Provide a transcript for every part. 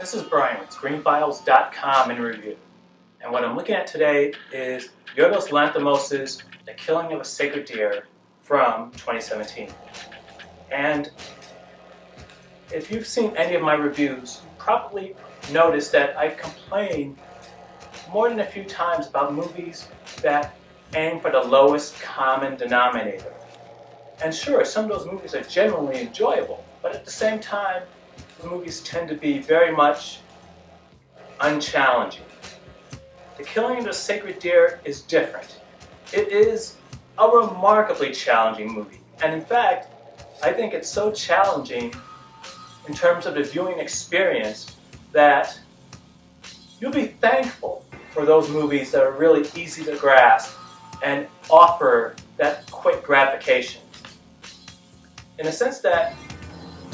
This is Brian with ScreenFiles.com in review. And what I'm looking at today is Yorgos Lanthimos' The Killing of a Sacred Deer from 2017. And if you've seen any of my reviews, you probably noticed that I complain more than a few times about movies that aim for the lowest common denominator. And sure, some of those movies are genuinely enjoyable, but at the same time, the movies tend to be very much unchallenging. The Killing of a Sacred Deer is different. It is a remarkably challenging movie. And in fact, I think it's so challenging in terms of the viewing experience that you'll be thankful for those movies that are really easy to grasp and offer that quick gratification. In the sense that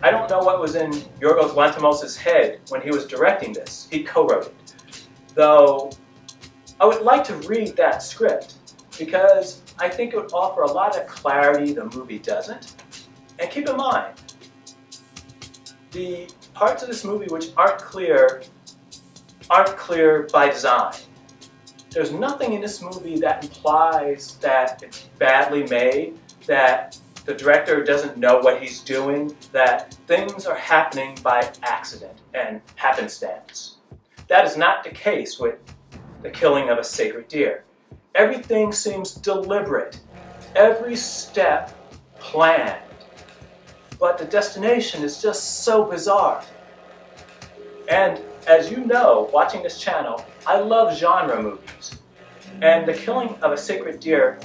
I don't know what was in Yorgos Lanthimos' head when he was directing this. He co-wrote it. Though I would like to read that script because I think it would offer a lot of clarity the movie doesn't. And keep in mind, the parts of this movie which aren't clear by design. There's nothing in this movie that implies that it's badly made, that the director doesn't know what he's doing, that things are happening by accident and happenstance. That is not the case with The Killing of a Sacred Deer. Everything seems deliberate, every step planned, but the destination is just so bizarre. And as you know, watching this channel, I love genre movies. And The Killing of a Sacred Deer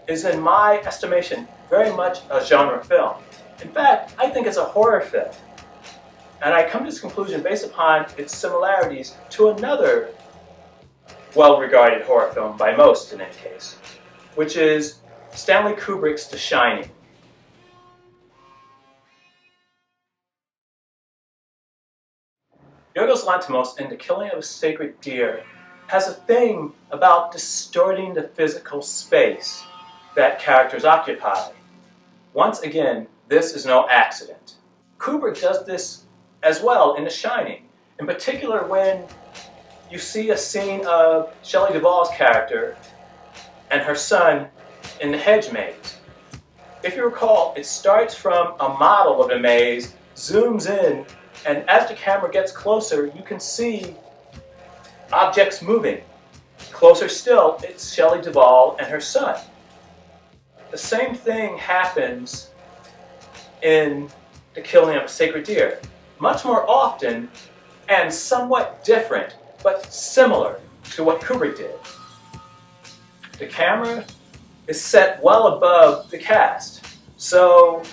is, in my estimation, very much a genre film. In fact, I think it's a horror film. And I come to this conclusion based upon its similarities to another well-regarded horror film, by most in any case, which is Stanley Kubrick's The Shining. Yorgos Lanthimos in The Killing of a Sacred Deer has a thing about distorting the physical space that characters occupy. Once again, this is no accident. Kubrick does this as well in The Shining, in particular when you see a scene of Shelley Duvall's character and her son in the hedge maze. If you recall, it starts from a model of the maze, zooms in, and as the camera gets closer, you can see objects moving. Closer still, it's Shelley Duvall and her son. The same thing happens in The Killing of a Sacred Deer. Much more often and somewhat different, but similar to what Kubrick did. The camera is set well above the cast. So,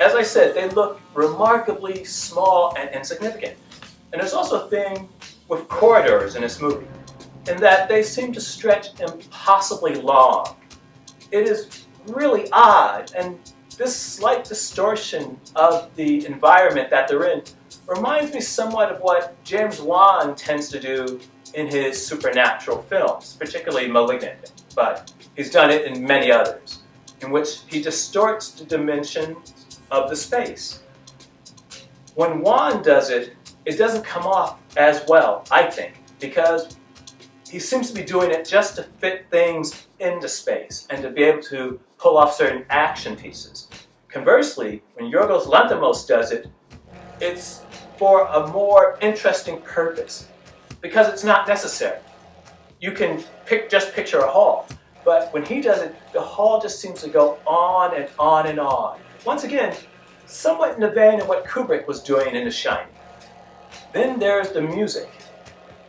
as I said, they look remarkably small and insignificant. And there's also a thing with corridors in this movie, in that they seem to stretch impossibly long. It is really odd, and this slight distortion of the environment that they're in reminds me somewhat of what James Wan tends to do in his supernatural films, particularly *Malignant*, but he's done it in many others, in which he distorts the dimensions of the space. When Wan does it, it doesn't come off as well, I think, because he seems to be doing it just to fit things into space and to be able to pull off certain action pieces. Conversely, when Yorgos Lanthimos does it, it's for a more interesting purpose, because it's not necessary. You can just picture a hall, but when he does it, the hall just seems to go on and on and on. Once again, somewhat in the vein of what Kubrick was doing in The Shining. Then there's the music,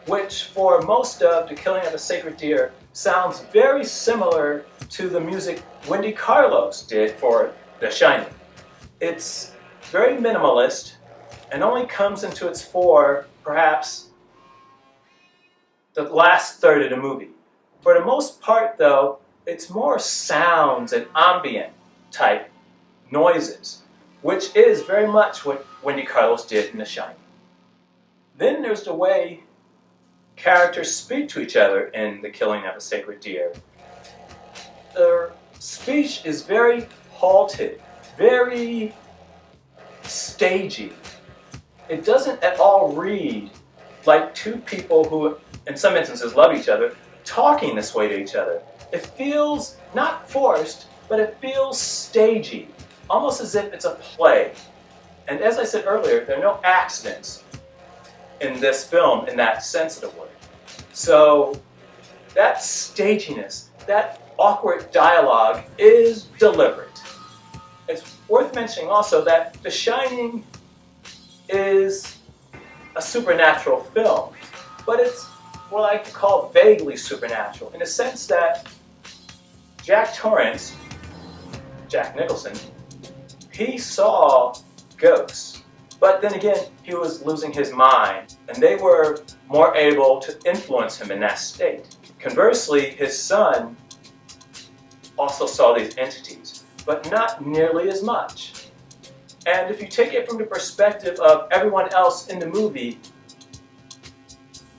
which for most of The Killing of a Sacred Deer sounds very similar to the music Wendy Carlos did for The Shining. It's very minimalist and only comes into its fore, perhaps, the last third of the movie. For the most part, though, it's more sounds and ambient type noises, which is very much what Wendy Carlos did in The Shining. Then there's the way characters speak to each other in The Killing of a Sacred Deer. Their speech is very halted, very stagey. it doesn't at all read like two people who, in some instances, love each other, talking this way to each other. It feels not forced, but it feels stagey, almost as if it's a play. And as I said earlier, there are no accidents in this film in that sense of the word. So that staginess, that awkward dialogue is deliberate. It's worth mentioning also that The Shining is a supernatural film, but it's what I could call vaguely supernatural, in the sense that Jack Torrance, Jack Nicholson, he saw ghosts, but then again, he was losing his mind, and they were more able to influence him in that state. Conversely, his son also saw these entities, but not nearly as much. And if you take it from the perspective of everyone else in the movie,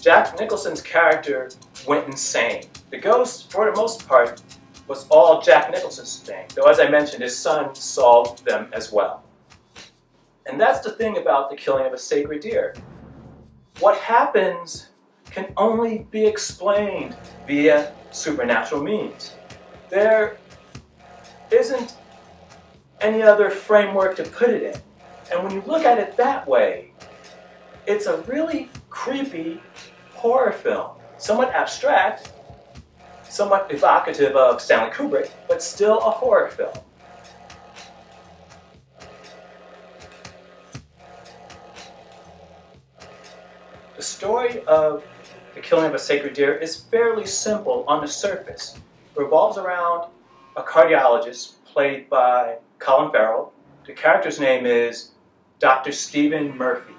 Jack Nicholson's character went insane. The ghost, for the most part, was all Jack Nicholson's thing, though as I mentioned, his son saw them as well. And that's the thing about the killing of a sacred deer. What happens can only be explained via supernatural means. There isn't any other framework to put it in. And when you look at it that way, it's a really creepy horror film. Somewhat abstract, somewhat evocative of Stanley Kubrick, but still a horror film. The story of the killing of a sacred deer is fairly simple on the surface. It revolves around a cardiologist played by Colin Farrell. The character's name is Dr. Stephen Murphy.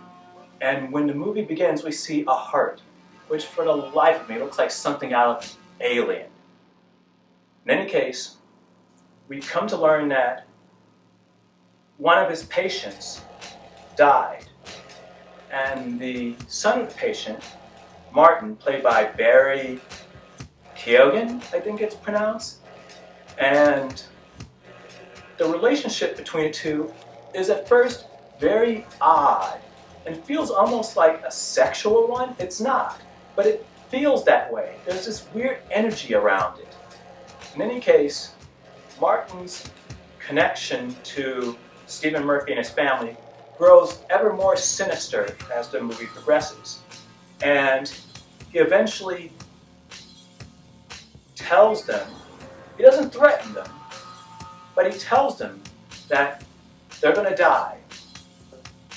And when the movie begins, we see a heart, which for the life of me looks like something out of Alien. In any case, we come to learn that one of his patients died. And the son of the patient, Martin, played by Barry Keoghan, I think it's pronounced, and the relationship between the two is at first very odd and feels almost like a sexual one. It's not, but it feels that way. There's this weird energy around it. In any case, Martin's connection to Stephen Murphy and his family grows ever more sinister as the movie progresses. And he eventually tells them, he doesn't threaten them, but he tells them that they're going to die.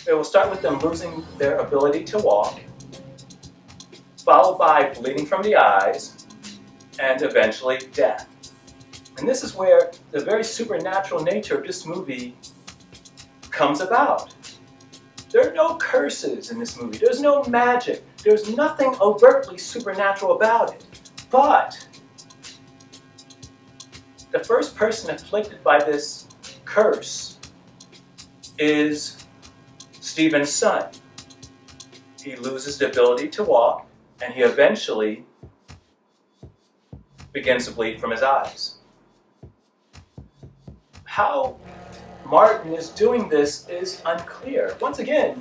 It will start with them losing their ability to walk, followed by bleeding from the eyes, and eventually death. And this is where the very supernatural nature of this movie comes about. There are no curses in this movie. There's no magic. There's nothing overtly supernatural about it. But the first person afflicted by this curse is Stephen's son. He loses the ability to walk, and he eventually begins to bleed from his eyes. How Martin is doing this is unclear. Once again,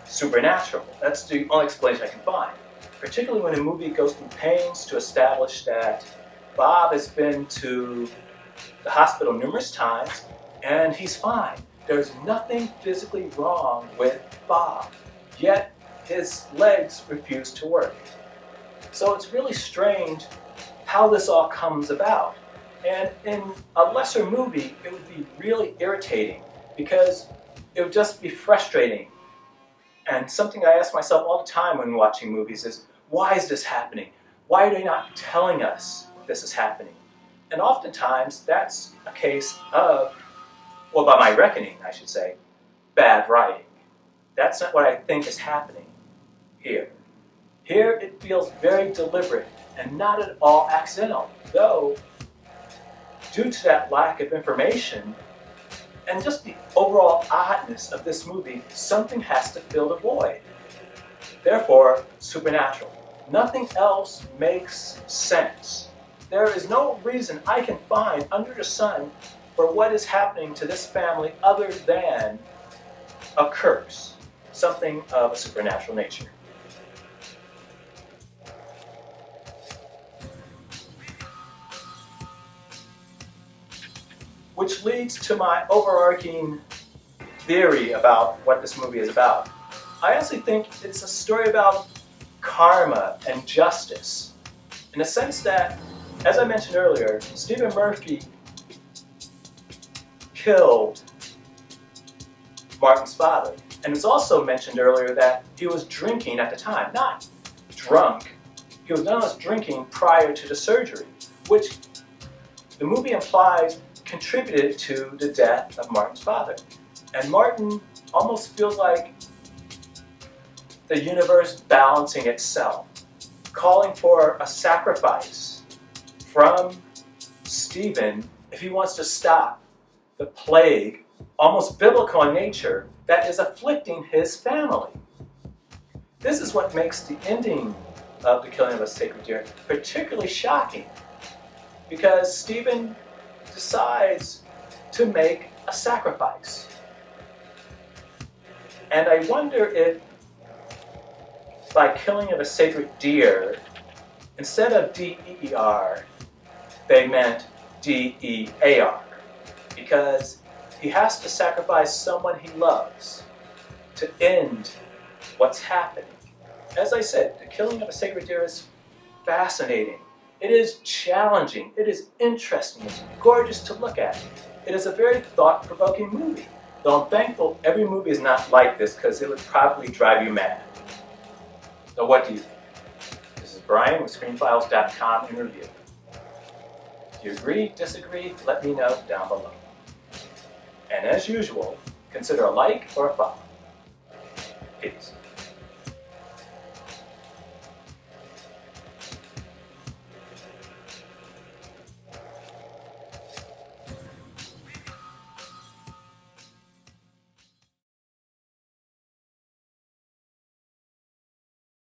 supernatural. That's the only explanation I can find. Particularly when a movie goes through pains to establish that Bob has been to the hospital numerous times and he's fine. There's nothing physically wrong with Bob, yet his legs refuse to work. So it's really strange how this all comes about. And in a lesser movie, it would be really irritating because it would just be frustrating. And something I ask myself all the time when watching movies is, why is this happening? Why are they not telling us this is happening? And oftentimes, that's a case of, well, by my reckoning, I should say, bad writing. That's not what I think is happening here. Here, it feels very deliberate and not at all accidental, though due to that lack of information and just the overall oddness of this movie, something has to fill the void. Therefore, supernatural. Nothing else makes sense. There is no reason I can find under the sun for what is happening to this family other than a curse. something of a supernatural nature. Which leads to my overarching theory about what this movie is about. I honestly think it's a story about karma and justice, in the sense that, as I mentioned earlier, Stephen Murphy killed Martin's father. And it's also mentioned earlier that he was drinking at the time, not drunk. He was known as drinking prior to the surgery, which the movie implies contributed to the death of Martin's father. And Martin almost feels like the universe balancing itself, calling for a sacrifice from Stephen if he wants to stop the plague, almost biblical in nature, that is afflicting his family. This is what makes the ending of The Killing of a Sacred Deer particularly shocking, because Stephen decides to make a sacrifice. And I wonder if by killing of a sacred deer, instead of D-E-E-R, they meant D-E-A-R, because he has to sacrifice someone he loves to end what's happening. As I said, The Killing of a Sacred Deer is fascinating. It is challenging. It is interesting. It's gorgeous to look at. It is a very thought-provoking movie. Though I'm thankful every movie is not like this, because it would probably drive you mad. So what do you think? This is Brian with ScreenFiles.com in review. If you agree, disagree, let me know down below. And as usual, consider a like or a follow. Peace.